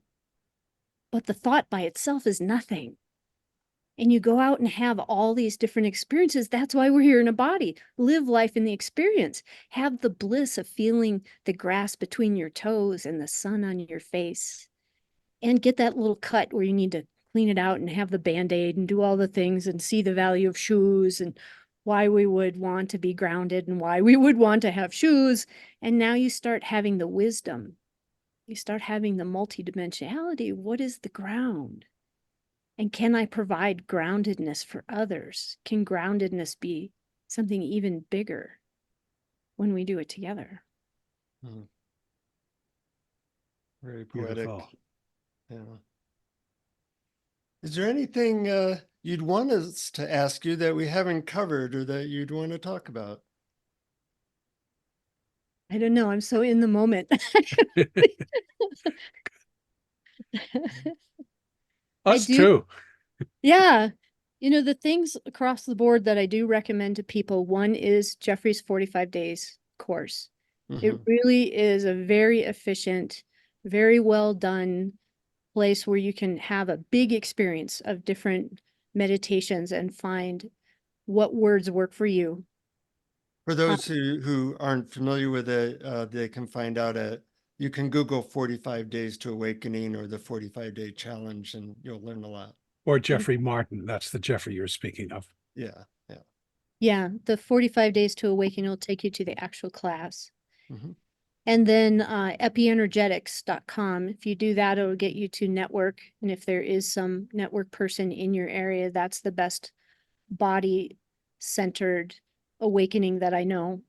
But the thought by itself is nothing. And you go out and have all these different experiences. That's why we're here in a body. Live life in the experience. Have the bliss of feeling the grass between your toes and the sun on your face. And get that little cut where you need to clean it out and have the Band-Aid and do all the things and see the value of shoes and why we would want to be grounded and why we would want to have shoes. And now you start having the wisdom. You start having the multidimensionality. What is the ground? And can I provide groundedness for others? Can groundedness be something even bigger when we do it together? Mm. Very poetic. Beautiful. Yeah. Is there anything you'd want us to ask you that we haven't covered or that you'd want to talk about? I don't know. I'm so in the moment. Us do. too. Yeah. You know, the things across the board that I do recommend to people, one is Jeffrey's 45 days course. It really is a very efficient, very well done place where you can have a big experience of different meditations and find what words work for you. For those who aren't familiar with it, they can find out you can Google 45 Days to Awakening or the 45-Day Challenge, and you'll learn a lot. Or Jeffrey Martin. That's the Jeffrey you're speaking of. Yeah, yeah. Yeah, the 45 Days to Awaken will take you to the actual class. Mm-hmm. And then Epienergetics.com. If you do that, it'll get you to network. And if there is some network person in your area, that's the best body-centered awakening that I know.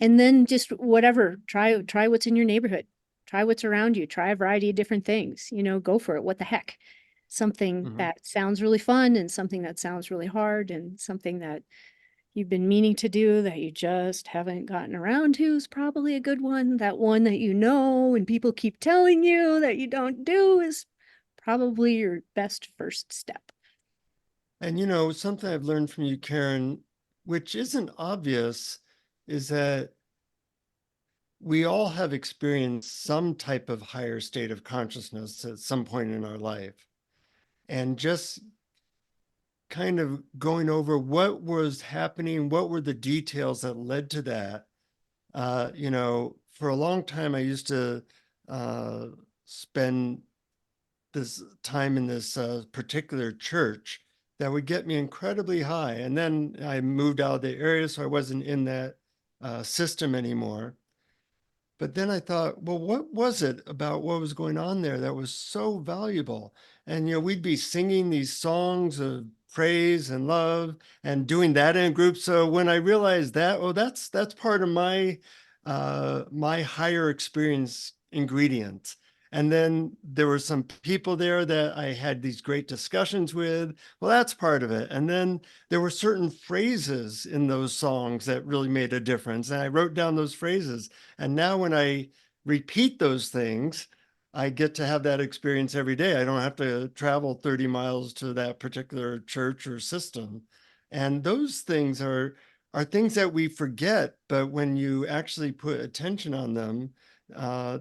And then just whatever, try what's in your neighborhood. Try what's around you. Try a variety of different things. You know, go for it. What the heck? Something that sounds really fun and something that sounds really hard and something that you've been meaning to do that you just haven't gotten around to is probably a good one. That one that you know and people keep telling you that you don't do is probably your best first step. And you know, something I've learned from you, Karen, which isn't obvious, is that we all have experienced some type of higher state of consciousness at some point in our life. And just kind of going over what was happening, what were the details that led to that. You know, for a long time, I used to spend this time in this particular church that would get me incredibly high. And then I moved out of the area, so I wasn't in that system anymore. But then I thought, well, what was it about what was going on there that was so valuable? And, you know, we'd be singing these songs of praise and love and doing that in a group. So when I realized that, oh, that's part of my my higher experience ingredient. And then there were some people there that I had these great discussions with. Well, that's part of it. And then there were certain phrases in those songs that really made a difference. And I wrote down those phrases. And now when I repeat those things, I get to have that experience every day. I don't have to travel 30 miles to that particular church or system. And those things are things that we forget, but when you actually put attention on them,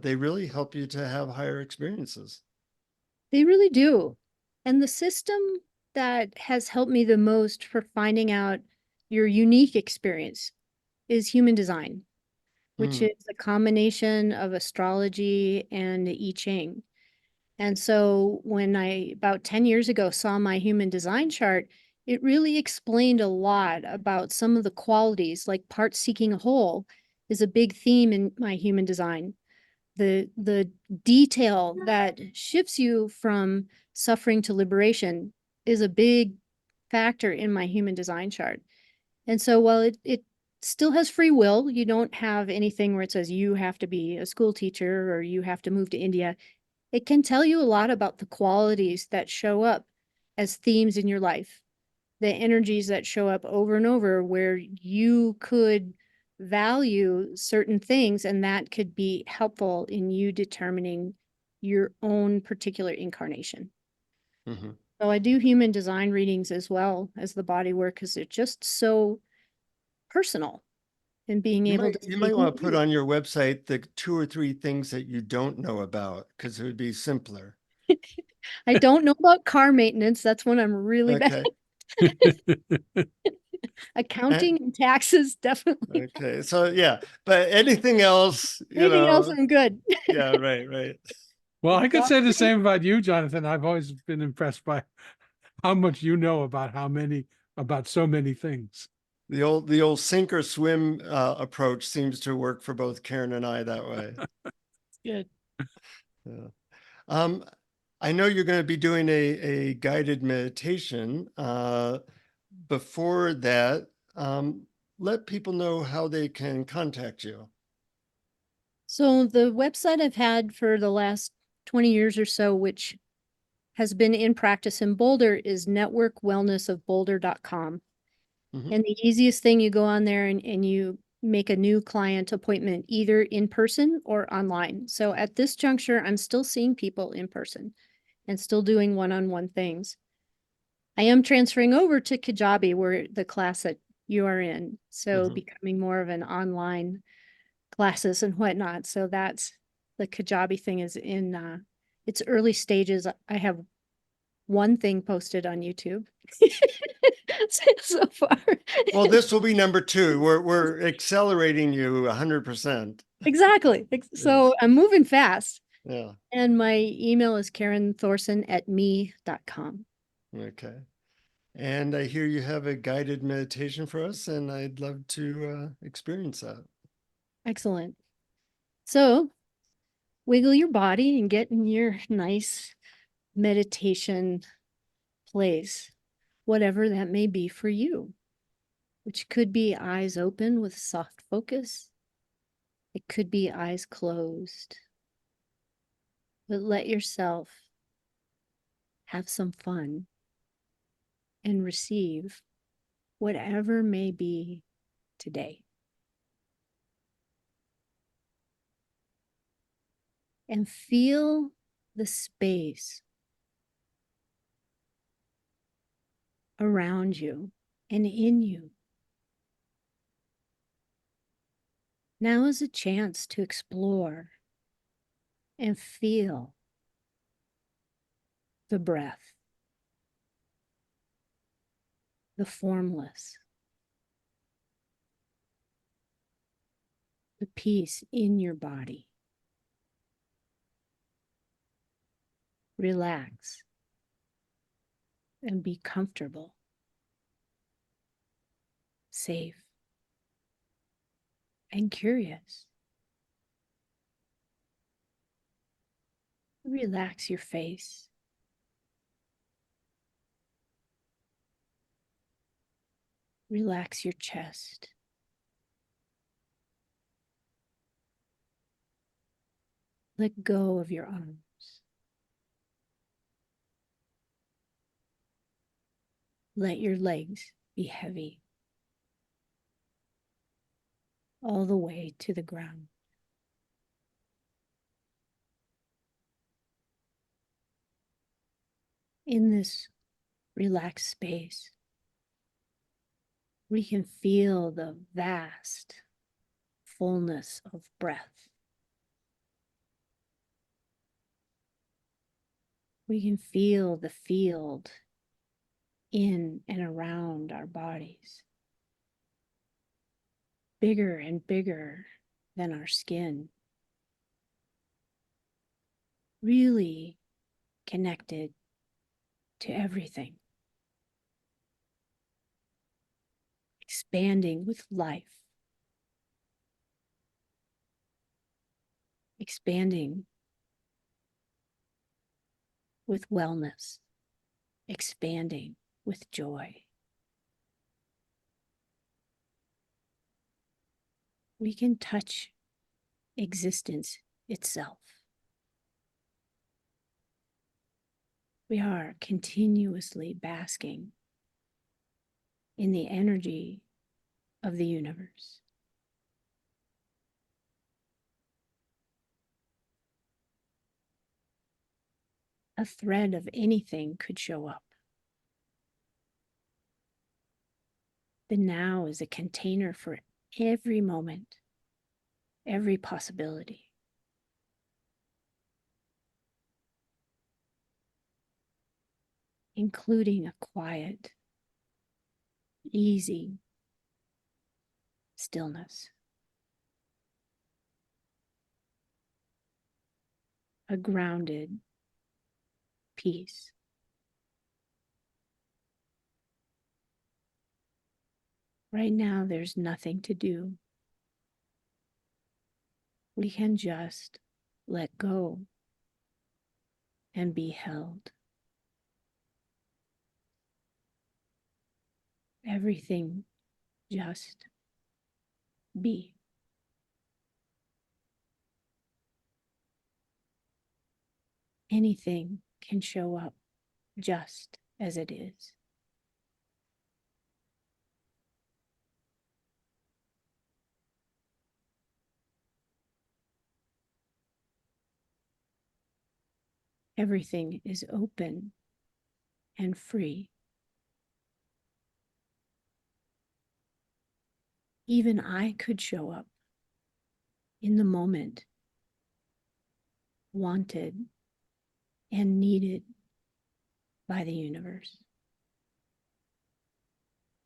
they really help you to have higher experiences. They really do. And the system that has helped me the most for finding out your unique experience is human design, which Mm. is a combination of astrology and the I Ching. And so when I, about 10 years ago, saw my human design chart, it really explained a lot about some of the qualities, like part seeking a whole is a big theme in my human design. The detail that shifts you from suffering to liberation is a big factor in my human design chart. And so while it still has free will, you don't have anything where it says you have to be a school teacher or you have to move to India. It can tell you a lot about the qualities that show up as themes in your life, the energies that show up over and over where you could value certain things, and that could be helpful in you determining your own particular incarnation. Mm-hmm. So I do human design readings as well as the body work because they're just so personal in being able to You see might who want to put you on your website the 2 or 3 things that you don't know about, because it would be simpler. I don't know about car maintenance. That's when I'm really bad. Okay. Accounting and taxes, definitely. Okay. So yeah, but anything else, you Anything else, know, I'm good. yeah, right, right. Well, I could say the same about you, Jonathan. I've always been impressed by how much you know about about so many things. The old sink or swim approach seems to work for both Karen and I that way. Good. Yeah. Um, I know you're going to be doing a guided meditation. Before that, let people know how they can contact you. So the website I've had for the last 20 years or so, which has been in practice in Boulder, is networkwellnessofboulder.com. Mhm. And the easiest thing, you go on there and you make a new client appointment either in person or online. So at this juncture, I'm still seeing people in person and still doing one-on-one things. I am transferring over to Kajabi, where the class that you are in. So Mhm. becoming more of an online classes and whatnot. So that's the Kajabi thing is in its early stages. I have one thing posted on YouTube so far. Well, this will be number 2. We're accelerating you 100%. Exactly. So Yes. I'm moving fast. Yeah. And my email is karenthorson@me.com. Okay. And I hear you have a guided meditation for us, and I'd love to experience that. Excellent. So wiggle your body and get in your nice meditation place, whatever that may be for you, which could be eyes open with soft focus. It could be eyes closed. But let yourself have some fun and receive whatever may be today. And feel the space around you and in you. Now is a chance to explore and feel the breath, the formless, the peace in your body. Relax and be comfortable, safe, and curious. Relax your face. Relax your chest. Let go of your arms. Let your legs be heavy all the way to the ground. In this relaxed space, we can feel the vast fullness of breath. We can feel the field in and around our bodies, bigger and bigger than our skin, really connected to everything, expanding with life, expanding with wellness, expanding with joy. We can touch existence itself. We are continuously basking in the energy of the universe. A thread of anything could show up. The now is a container for every moment, every possibility. Including a quiet, easy stillness. A grounded peace. Right now, there's nothing to do. We can just let go and be held. Everything just be. Anything can show up just as it is. Everything is open and free. Even I could show up in the moment, wanted and needed by the universe.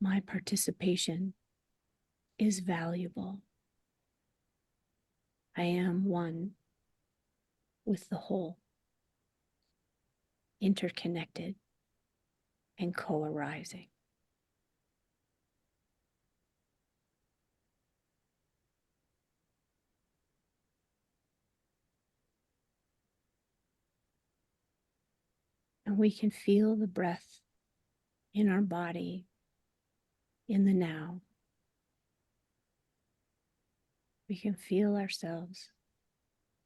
My participation is valuable. I am one with the whole, interconnected and co-arising. And we can feel the breath in our body in the now. We can feel ourselves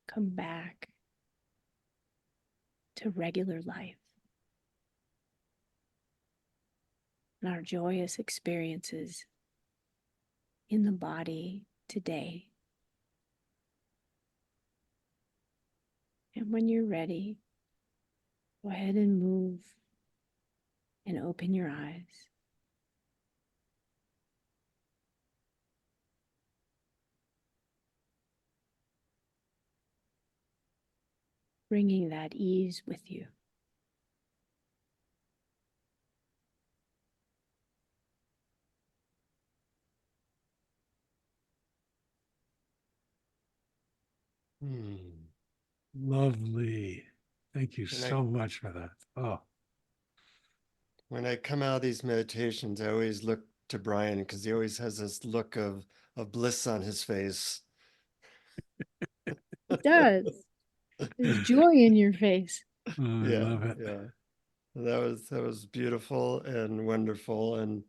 come back to regular life. and our joyous experiences in the body today. And when you're ready, go ahead and move and open your eyes. Bringing that ease with you. Lovely. Thank you And so much for that. Oh, when I come out of these meditations, I always look to Brian because he always has this look of bliss on his face. It does. There's joy in your face. I love it. Yeah. That was beautiful and wonderful. And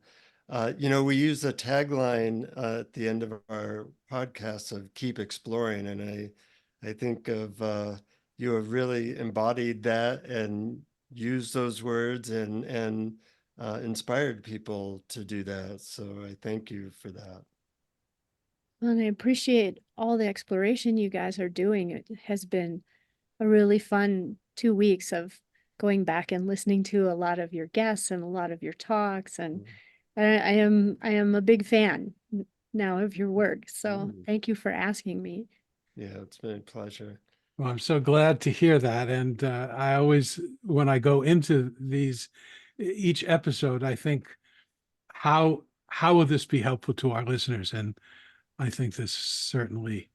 we use a tagline at the end of our podcast of keep exploring. And I think of you have really embodied that and used those words and inspired people to do that. So I thank you for that. And I appreciate all the exploration you guys are doing. It has been a really fun 2 weeks of going back and listening to a lot of your guests and a lot of your talks. And I am a big fan now of your work. So thank you for asking me. Yeah, it's been a pleasure. Well, I'm so glad to hear that. And I always, when I go into each episode, I think, how will this be helpful to our listeners? And I think this certainly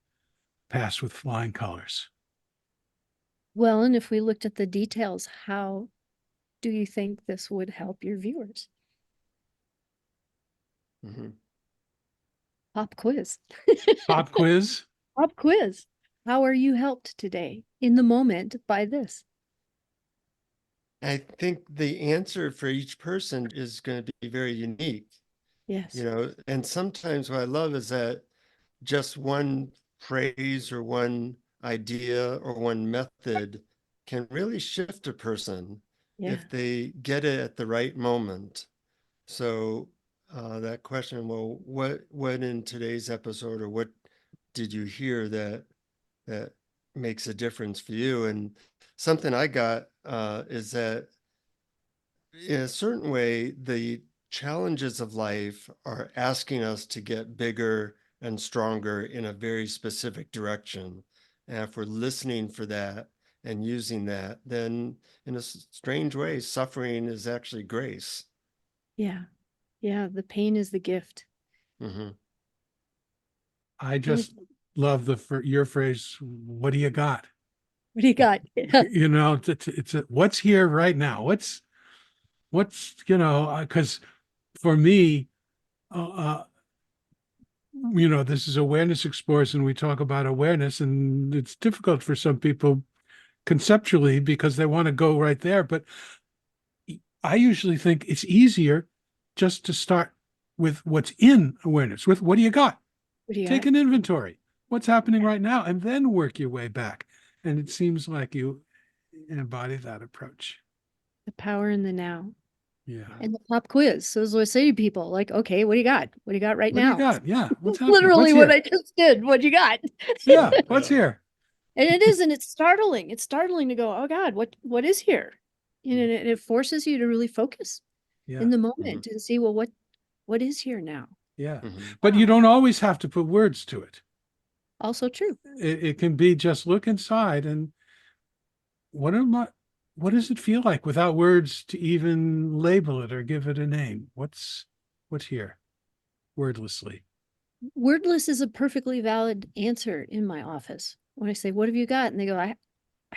passed with flying colors. Well, and if we looked at the details, how do you think this would help your viewers? Pop quiz. Pop quiz. Pop quiz. How are you helped today in the moment by this? I think the answer for each person is going to be very unique. Yes. And sometimes what I love is that just one phrase or one idea or one method can really shift a person if they get it at the right moment. So that question, well, what in today's episode, or what did you hear that makes a difference for you? And something I got is that in a certain way, the challenges of life are asking us to get bigger and stronger in a very specific direction. And if we're listening for that and using that, then in a strange way, suffering is actually grace. Yeah. Yeah. The pain is the gift. I just love your phrase. What do you got? What do you got? It's what's here right now. What's because for me, this is Awareness Explorers, and we talk about awareness, and it's difficult for some people conceptually because they want to go right there. But I usually think it's easier just to start with what's in awareness, with what do you got? Take an inventory. What's happening right now? And then work your way back. And it seems like you embody that approach. The power in the now. Yeah. And the pop quiz. So as I say to people, like, okay, what do you got? What do you got right now? What do you got? Yeah. What's happening? Literally what I just did. What do you got? Yeah. What's here? And it is, and it's startling. It's startling to go, oh God, what is here? And it forces you to really focus in the moment and see, well, what is here now? Yeah. But you don't always have to put words to it. Also true. It can be just look inside and what does it feel like without words to even label it or give it a name? What's here wordlessly? Wordless is a perfectly valid answer in my office. When I say, what have you got? And they go, I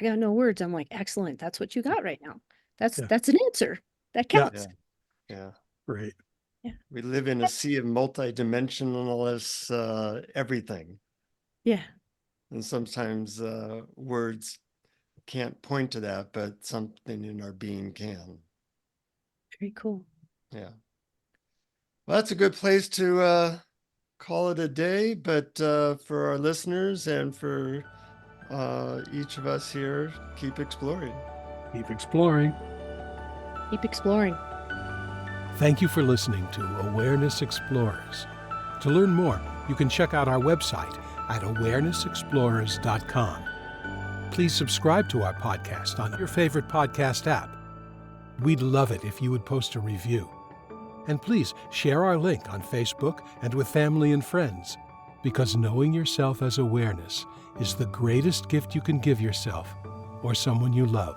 got no words. I'm like, excellent. That's what you got right now. That's an answer. That counts. Yeah. Great. Yeah. We live in a sea of multidimensionalness, everything. Yeah. And sometimes words can't point to that, but something in our being can. Very cool. Yeah. Well, that's a good place to call it a day, but for our listeners and for each of us here, keep exploring. Keep exploring. Keep exploring. Thank you for listening to Awareness Explorers. To learn more, you can check out our website at awarenessexplorers.com. Please subscribe to our podcast on your favorite podcast app. We'd love it if you would post a review. And please share our link on Facebook and with family and friends, because knowing yourself as awareness is the greatest gift you can give yourself or someone you love.